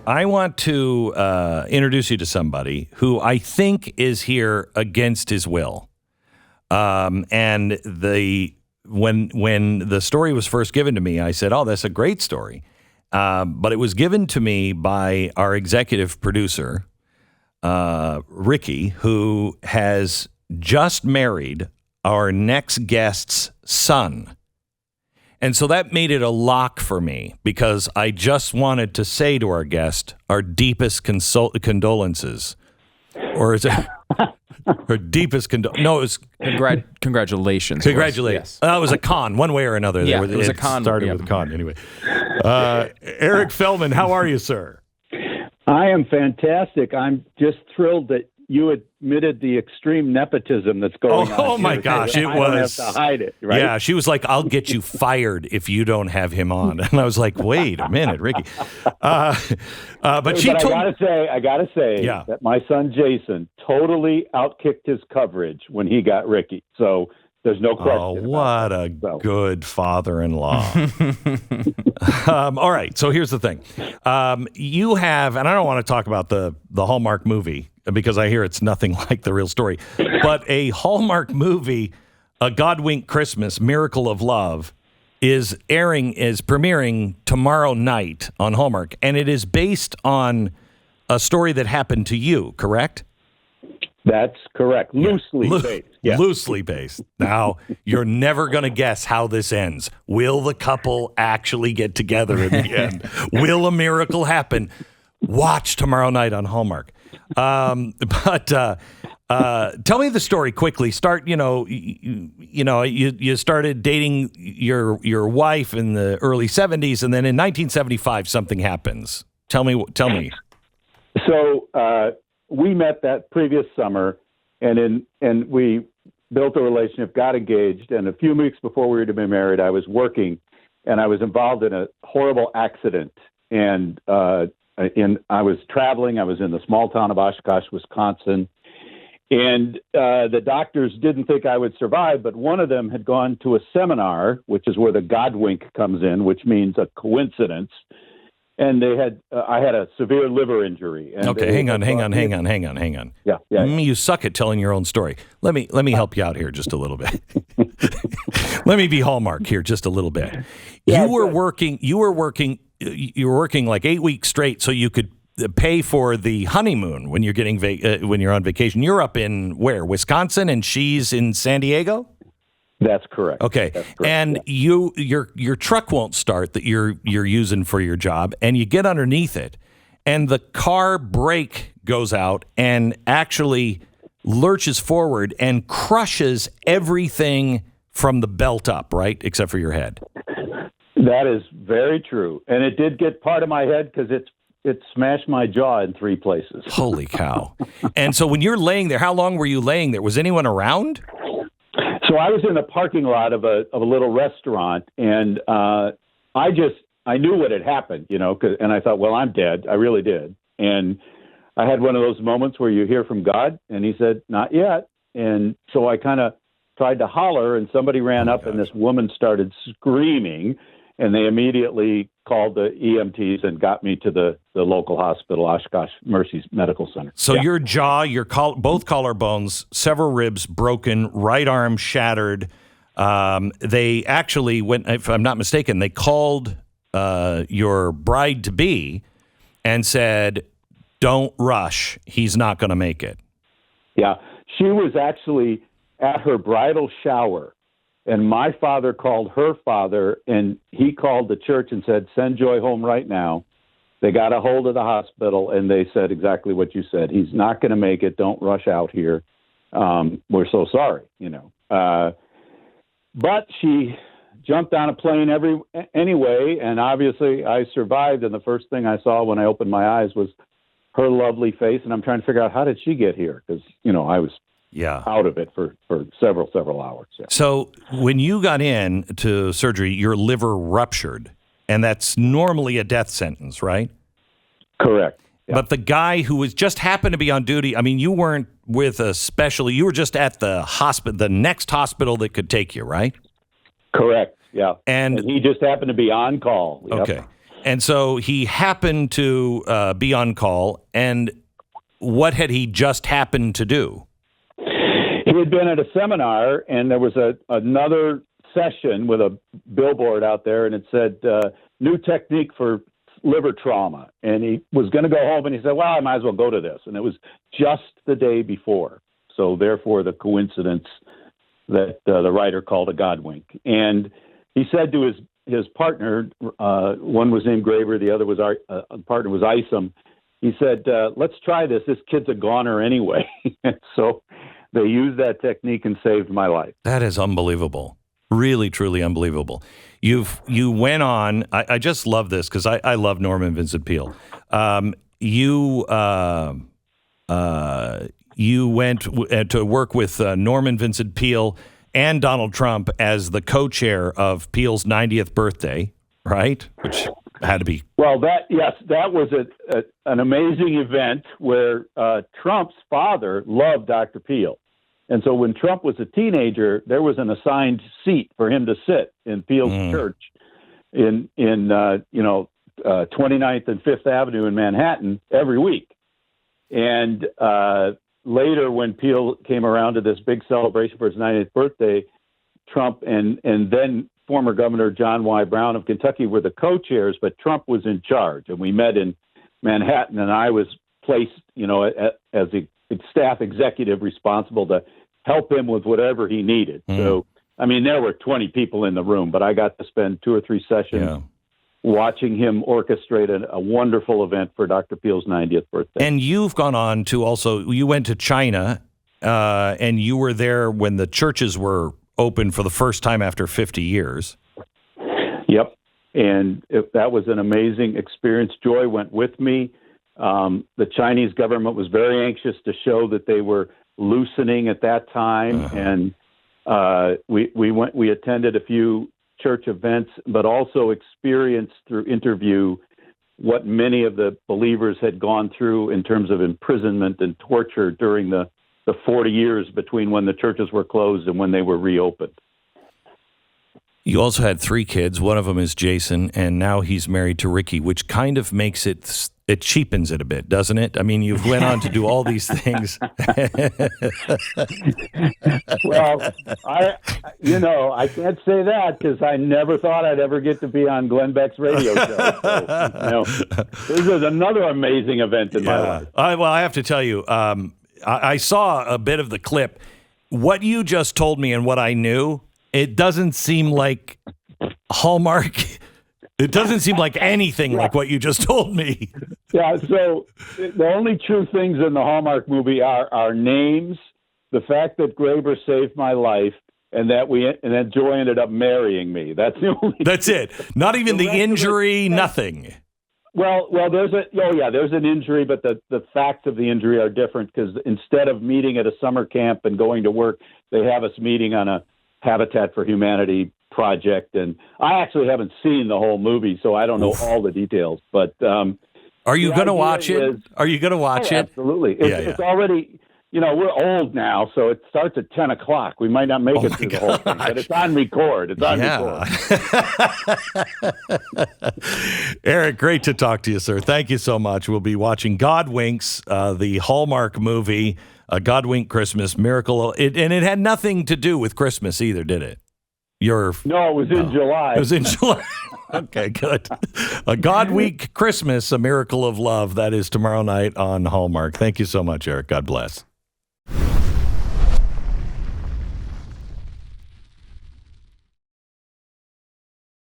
I want to introduce you to somebody who I think is here against his will. And when the story was first given to me, I said, "Oh, that's a great story." But it was given to me by our executive producer, Ricky, who has just married our next guest's son. And so that made it a lock for me because I just wanted to say to our guest our deepest condolences. Or is it her deepest No, it was congratulations. Congratulations. Yes. It was a con, one way or another. Yeah, it was a con. Started with a con, anyway. Eric Fellman, how are you, sir? I am fantastic. I'm just thrilled that you admitted the extreme nepotism that's going on. Oh my gosh, it was. I don't have to hide it, right? Yeah, she was like, "I'll get you fired if you don't have him on," and I was like, "Wait a minute, Ricky." But she told. I gotta say that my son Jason totally outkicked his coverage when he got Ricky. So there's no question. Oh, what a good father-in-law! All right, so here's the thing: you have, and I don't want to talk about the Hallmark movie, because I hear it's nothing like the real story. But a Hallmark movie, A Godwink Christmas, Miracle of Love, is premiering tomorrow night on Hallmark. And it is based on a story that happened to you, correct? That's correct. Loosely based. Yeah. Loosely based. Now, you're never going to guess how this ends. Will the couple actually get together in the end? Will a miracle happen? Watch tomorrow night on Hallmark. But tell me the story quickly. Start, you started dating your wife in the early 70s, and then in 1975 something happens. Tell me. So we met that previous summer, and we built a relationship, got engaged, and a few weeks before we were to be married, I was working, and I was involved in a horrible accident, and I was traveling. I was in the small town of Oshkosh, Wisconsin, and the doctors didn't think I would survive, but one of them had gone to a seminar, which is where the Godwink comes in, which means a coincidence. And I had a severe liver injury. And okay, hang on. Yeah. You suck at telling your own story. Let me help you out here just a little bit. Let me be Hallmark here just a little bit. You were working like 8 weeks straight so you could pay for the honeymoon when you're on vacation. You're up in where? Wisconsin, and she's in San Diego? That's correct. Okay. That's correct, and your truck won't start that you're using for your job, and you get underneath it, and the car brake goes out and actually lurches forward and crushes everything from the belt up, right? Except for your head. That is very true. And it did get part of my head because it smashed my jaw in 3 places. Holy cow. And so when you're laying there, how long were you laying there? Was anyone around? So I was in the parking lot of a little restaurant, and I knew what had happened, and I thought, well, I'm dead. I really did. And I had one of those moments where you hear from God, and he said, not yet. And so I kind of tried to holler, and somebody ran up, and this woman started screaming, and they immediately called the EMTs and got me to the local hospital, Oshkosh Mercy Medical Center. So your jaw, both collarbones, several ribs broken, right arm shattered. They actually went, if I'm not mistaken, they called your bride-to-be and said, don't rush. He's not going to make it. Yeah. She was actually at her bridal shower. And my father called her father, and he called the church and said, send Joy home right now. They got a hold of the hospital, and they said exactly what you said. He's not going to make it. Don't rush out here. We're so sorry, But she jumped on a plane anyway, and obviously I survived, and the first thing I saw when I opened my eyes was her lovely face, and I'm trying to figure out how did she get here? Because, I was out of it for several hours. Yeah. So when you got in to surgery, your liver ruptured, and that's normally a death sentence, right? Correct. Yeah. But the guy who was just happened to be on duty, I mean, you weren't with a specialty, you were just at the hospital, the next hospital that could take you, right? Correct. Yeah. And he just happened to be on call. Yep. Okay. And so he happened to be on call. And what had he just happened to do? He had been at a seminar, and there was another session with a billboard out there, and it said, new technique for liver trauma. And he was going to go home, and he said, well, I might as well go to this. And it was just the day before. So therefore, the coincidence that the writer called a Godwink. And he said to his partner, one was named Graver, the other was partner was Isom. He said, let's try this. This kid's a goner anyway. So they used that technique and saved my life. That is unbelievable. Really, truly unbelievable. You went on. I just love this because I love Norman Vincent Peale. You went to work with Norman Vincent Peale and Donald Trump as the co-chair of Peale's 90th birthday, right? Which had to be. Well, that was an amazing event where Trump's father loved Dr. Peale. And so when Trump was a teenager, there was an assigned seat for him to sit in Peale's church in 29th and 5th Avenue in Manhattan every week. And later, when Peale came around to this big celebration for his 90th birthday, Trump and then former Governor John Y. Brown of Kentucky were the co-chairs, but Trump was in charge. And we met in Manhattan, and I was placed, as the staff executive responsible to help him with whatever he needed. So, I mean, there were 20 people in the room, but I got to spend 2 or 3 sessions watching him orchestrate a wonderful event for Dr. Peale's 90th birthday. And you've gone on to you went to China, and you were there when the churches were open for the first time after 50 years. Yep. And that was an amazing experience. Joy went with me. The Chinese government was very anxious to show that they were loosening at that time. And we attended a few church events, but also experienced through interview what many of the believers had gone through in terms of imprisonment and torture during the 40 years between when the churches were closed and when they were reopened. You also had 3 kids. One of them is Jason, and now he's married to Ricky, which kind of makes it cheapens it a bit, doesn't it? I mean, you went on to do all these things. Well, I can't say that because I never thought I'd ever get to be on Glenn Beck's radio show. So, this is another amazing event in my life. I have to tell you, I saw a bit of the clip. What you just told me and what I knew, it doesn't seem like Hallmark. It doesn't seem like anything like what you just told me. Yeah, so the only true things in the Hallmark movie are our names, the fact that Graber saved my life, and that Joy ended up marrying me. That's the only. That's it. Not even the injury, nothing. Well, there's an injury, but the facts of the injury are different because instead of meeting at a summer camp and going to work, they have us meeting on a Habitat for Humanity project. And I actually haven't seen the whole movie, so I don't know all the details. But are you going to watch it? Are you going to watch it? Absolutely. It's already. We're old now, so it starts at 10 o'clock. We might not make it through the whole thing, but it's on record. It's on record. Eric, great to talk to you, sir. Thank you so much. We'll be watching Godwink's, the Hallmark movie, Godwink Christmas, Miracle. And it had nothing to do with Christmas either, did it? No, it was in July. It was in July. Okay, good. A Godwink Christmas, A Miracle of Love. That is tomorrow night on Hallmark. Thank you so much, Eric. God bless.